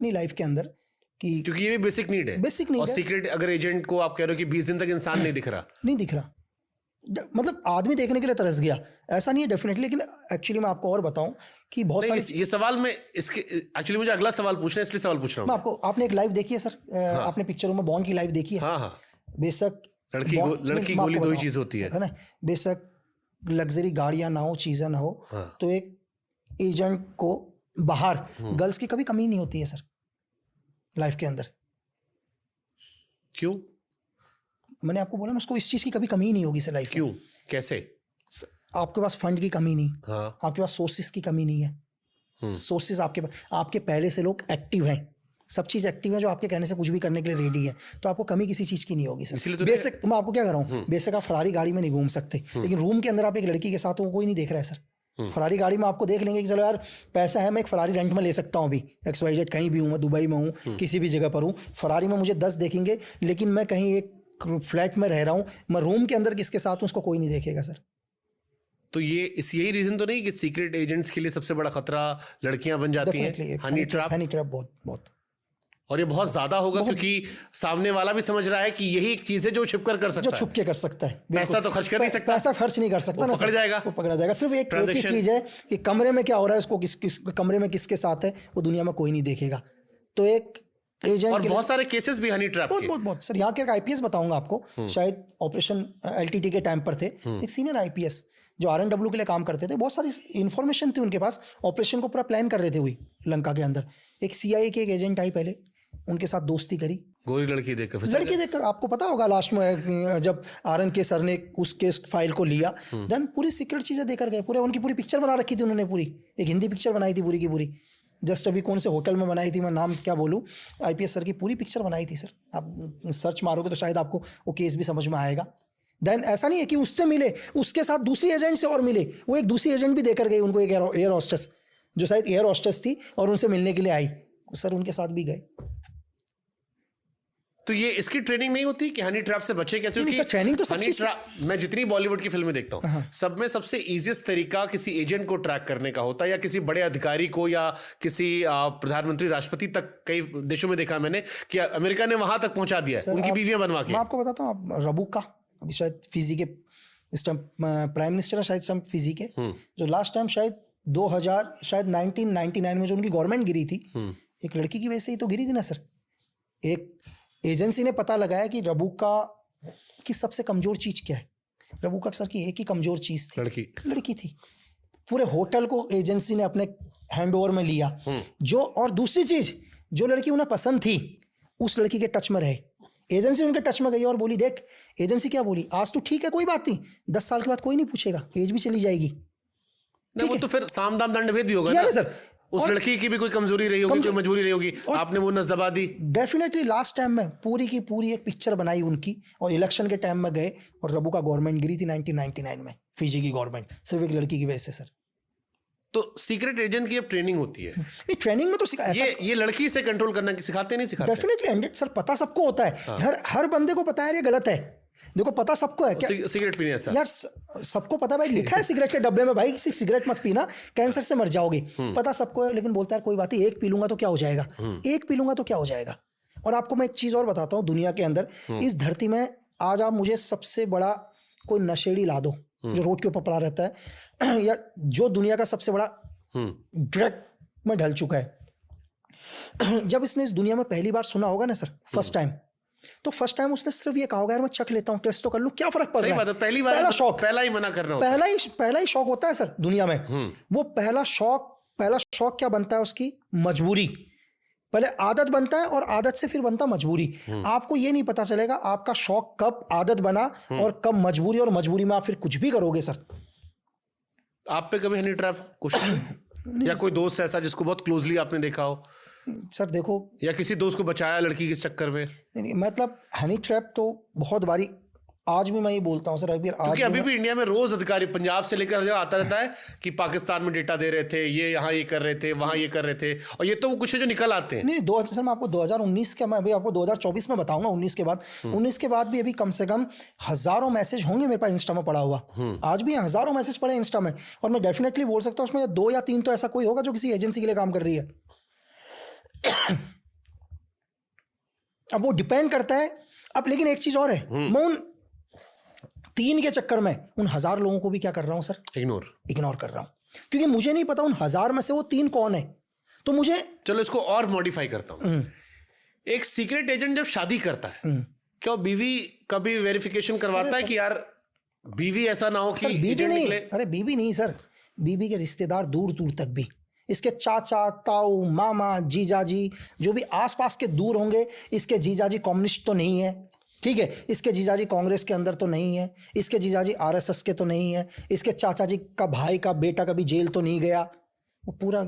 अपनी लाइफ के अंदर कि क्योंकि ये भी बेसिक नीड है। बेसिक नीड और है। सीक्रेट अगर एजेंट को आप कह रहे हो कि 20 दिन तक इंसान नहीं दिख रहा, मतलब आदमी देखने के लिए तरस गया, ऐसा नहीं है डेफिनेटली। लेकिन एक्चुअली मैं आपको और बताऊं कि बहुत सारी ये सवाल में इसके एक्चुअली मुझे अगला सवाल पूछना है, इसलिए सवाल पूछ रहा हूँ। आपको, आपने एक लाइव देखी है सर? हाँ। आपने पिक्चरों में बॉन्ड की लाइव देखी है? हाँ हाँ। बेशक लड़की गोली दो ही चीज होती है ना। बेशक लग्जरी गाड़ियां ना हो, चीजें ना हो, हाँ। तो एक एजेंट को बाहर गर्ल्स की कभी कमी नहीं होती है सर लाइफ के अंदर। क्यों? मैंने आपको बोला ना, उसको इस चीज की कभी कमी नहीं होगी सर लाइफ। क्यों? कैसे? आपके पास फंड की कमी नहीं, हाँ। आपके पास सोर्सेज की कमी नहीं है। सोर्सेज आपके पहले से लोग एक्टिव हैं, सब चीज एक्टिव है, जो आपके कहने से कुछ भी करने के लिए रेडी है, तो आपको कमी किसी चीज की नहीं होगी सर। तो बेशक मैं आपको क्या कर रहा हूँ, बेशक आप फरारी गाड़ी में नहीं घूम सकते, लेकिन रूम के अंदर आप एक लड़की के साथ हो, कोई नहीं देख रहा है सर। फरारी गाड़ी में आपको देख लेंगे कि चलो यार पैसा है, मैं एक फरारी रेंट में ले सकता हूँ, अभी XYZ कहीं भी हूँ, मैं दुबई में हूँ, किसी भी जगह पर हूँ, फरारी में मुझे 10 देखेंगे, लेकिन मैं कहीं एक फ्लैट में रह रहा हूँ, मैं रूम के अंदर किसके साथ हूँ उसको कोई नहीं देखेगा सर। तो यही रीजन तो नहीं कि सीक्रेट एजेंट्स के लिए सबसे बड़ा खतरा लड़कियां बन जाती हैं? हनी ट्रैप बहुत और ये बहुत ज्यादा होगा, क्योंकि सामने वाला भी समझ रहा है कि यही एक चीज है जो छुप कर सकता है, जो छुप के कर सकता है। पैसा तो खर्च कर नहीं सकता, पैसा खर्च नहीं कर सकता ना, पकड़ जाएगा, वो पकड़ा जाएगा। सिर्फ एक ही चीज है कि कमरे में क्या हो रहा है, उसको किस कमरे में किसके साथ है, वो दुनिया में कोई नहीं देखेगा। तो एक एजेंट, और बहुत सारे केसेस भी हनी ट्रैप के, बहुत सर। यहाँ के एक IPS बताऊंगा आपको, शायद ऑपरेशन LTT के टाइम पर थे, एक सीनियर IPS जो RNW के लिए काम करते थे। बहुत सारी इन्फॉर्मेशन थी उनके पास, ऑपरेशन को पूरा प्लान कर रहे थे हुई लंका के अंदर। एक CIA के एक एजेंट आई, पहले उनके साथ दोस्ती करी, गोरी लड़की देखकर आपको पता होगा लास्ट में जब RN के सर ने उस केस फाइल को लिया, देन पूरी सीक्रेट चीजें देकर गए, पूरे उनकी पूरी पिक्चर बना रखी थी उन्होंने, पूरी एक हिंदी पिक्चर बनाई थी पूरी की पूरी। जस्ट अभी कौन से होटल में बनाई थी, मैं नाम क्या बोलूँ, IPS सर की पूरी पिक्चर बनाई थी सर। आप सर्च मारोगे तो शायद आपको वो केस भी समझ में आएगा। देन ऐसा नहीं है कि उससे मिले, उसके साथ दूसरी एजेंट से और मिले, वो एक दूसरी एजेंट भी देकर गई उनको, एक एयर होस्टेस जो शायद एयर होस्टेस थी और उनसे मिलने के लिए आई, सर उनके साथ भी गए। तो ये इसकी ट्रेनिंग नहीं होती कि हनी ट्रैप से बचे कैसे? नहीं, ट्रेनिंग तो सब चीज, मैं जितनी बॉलीवुड की फिल्में देखता हूँ, सब में सबसे इजीएस्ट तरीका किसी एजेंट को ट्रैक करने का होता है, या किसी बड़े अधिकारी को, या किसी प्रधानमंत्री राष्ट्रपति तक। कई देशों में देखा मैंने कि अमेरिका ने वहां तक पहुंचा दिया है उनकी बीवियां बनवा के। मैं आपको बताता हूँ, रबुका अभी शायद फिजी के इस टाइम प्राइम मिनिस्टर है, शायद फिजी के, जो लास्ट टाइम शायद 1999 में जो उनकी गवर्नमेंट गिरी थी, एक लड़की की वजह से ही तो गिरी थी ना सर। एक एजेंसी ने पता लगाया कि रबुका की सबसे कमजोर चीज क्या है। रबुका सर की एक ही कमजोर चीज थी, लड़की थी। पूरे होटल को एजेंसी ने अपने हैंड ओवर में लिया, जो, और दूसरी चीज, जो लड़की उन्हें पसंद थी उस लड़की के टच में रहे। एजेंसी उनके टच में गई और बोली, देख, एजेंसी क्या बोली, आज तो ठीक है कोई बात नहीं, 10 साल के बाद कोई नहीं पूछेगा, एज भी चली जाएगी। वो तो फिर साम दाम दंड भेद भी होगा ना सर। उस लड़की की भी कोई कमजोरी रही होगी, कोई मजबूरी रही होगी, आपने वो नस दबा दी। डेफिनेटली लास्ट टाइम में पूरी की पूरी एक पिक्चर बनाई उनकी, और इलेक्शन के टाइम में गए और रबुका गवर्नमेंट गिरी थी 1999 में, फिजी की गवर्नमेंट, सिर्फ एक लड़की की वजह से सर। तो सीक्रेट एजेंट की अब ट्रेनिंग होती है? ट्रेनिंग में तो ये लड़की से कंट्रोल करना सिखाते नहीं सिखाते? डेफिनेटली सर, पता सबको होता है, हर बंदे को पता है ये गलत है। देखो पता सबको है क्या सिगरेट पीने से यार, सबको पता, भाई लिखा है सिगरेट के डब्बे में, भाई सिगरेट मत पीना, कैंसर से मर जाओगे, पता सबको है। लेकिन बोलता है कोई बात नहीं, एक पी लूंगा तो क्या हो जाएगा, एक पी लूंगा तो क्या हो जाएगा। और आपको मैं एक चीज और बताता हूँ, दुनिया के अंदर, इस धरती में आज आप मुझे सबसे बड़ा कोई नशेड़ी ला दो जो रोड के ऊपर पड़ा रहता है, या जो दुनिया का सबसे बड़ा ड्रग में ढल चुका है, जब इसने इस दुनिया में पहली बार सुना होगा ना सर, फर्स्ट टाइम, तो फर्स्ट टाइम उसने सिर्फ ये कहा होगा, यार मैं चख लेता हूं, टेस्ट तो कर लूं, क्या फर्क पड़ रहा है। पहली बार पहला शौक, पहला ही मना करना, पहला ही शौक होता है सर दुनिया में। वो पहला शौक क्या बनता है उसकी, मजबूरी। पहले आदत बनता है, और आदत से फिर बनता मजबूरी। आपको ये नहीं पता चलेगा आपका शौक कब आदत बना और कब मजबूरी, और मजबूरी में आप फिर कुछ भी करोगे सर। आप पे कभी हनी ट्रैप कुछ या कोई दोस्त ऐसा जिसको बहुत क्लोजली आपने देखा हो? सर देखो, या किसी दोस्त को बचाया लड़की के चक्कर में? नहीं, मतलब हनी ट्रैप तो बहुत बारी, आज भी मैं ये बोलता हूँ सर, अभी भी इंडिया में रोज अधिकारी पंजाब से लेकर आता रहता है कि पाकिस्तान में डेटा दे रहे थे, ये यहाँ ये कर रहे थे, वहाँ ये कर रहे थे, और ये तो वो कुछ है जो निकल आते हैं। नहीं, सर मैं आपको 2019 का, मैं अभी आपको 2024 में बताऊंगा, 19 के बाद भी अभी कम से कम हजारों मैसेज होंगे मेरे पास इंस्टा में पड़ा हुआ। आज भी हजारों मैसेज पड़े इंस्टा में, और मैं डेफिनेटली बोल सकता हूँ उसमें 2 या 3 तो ऐसा कोई होगा जो किसी एजेंसी के लिए काम कर रही है। अब वो डिपेंड करता है। अब लेकिन एक चीज और है, मैं उन 3 के चक्कर में उन 1000 लोगों को भी क्या कर रहा हूं सर, इग्नोर कर रहा हूं, क्योंकि मुझे नहीं पता उन 1000 में से वो 3 कौन है। तो मुझे, चलो इसको और मॉडिफाई करता हूं, एक सीक्रेट एजेंट जब शादी करता है, क्या बीवी का भी वेरिफिकेशन करवाता है कि यार बीवी ऐसा ना हो कि बीवी नहीं, अरे बीवी नहीं सर, बीवी के रिश्तेदार दूर दूर तक भी, इसके चाचा, ताऊ, मामा, जीजाजी, जो भी आसपास के दूर होंगे, इसके जीजाजी कम्युनिस्ट तो नहीं है, ठीक है, इसके जीजाजी कांग्रेस के अंदर तो नहीं है, इसके जीजाजी आरएसएस के तो नहीं है, इसके चाचा जी का भाई का बेटा कभी जेल तो नहीं गया, वो पूरा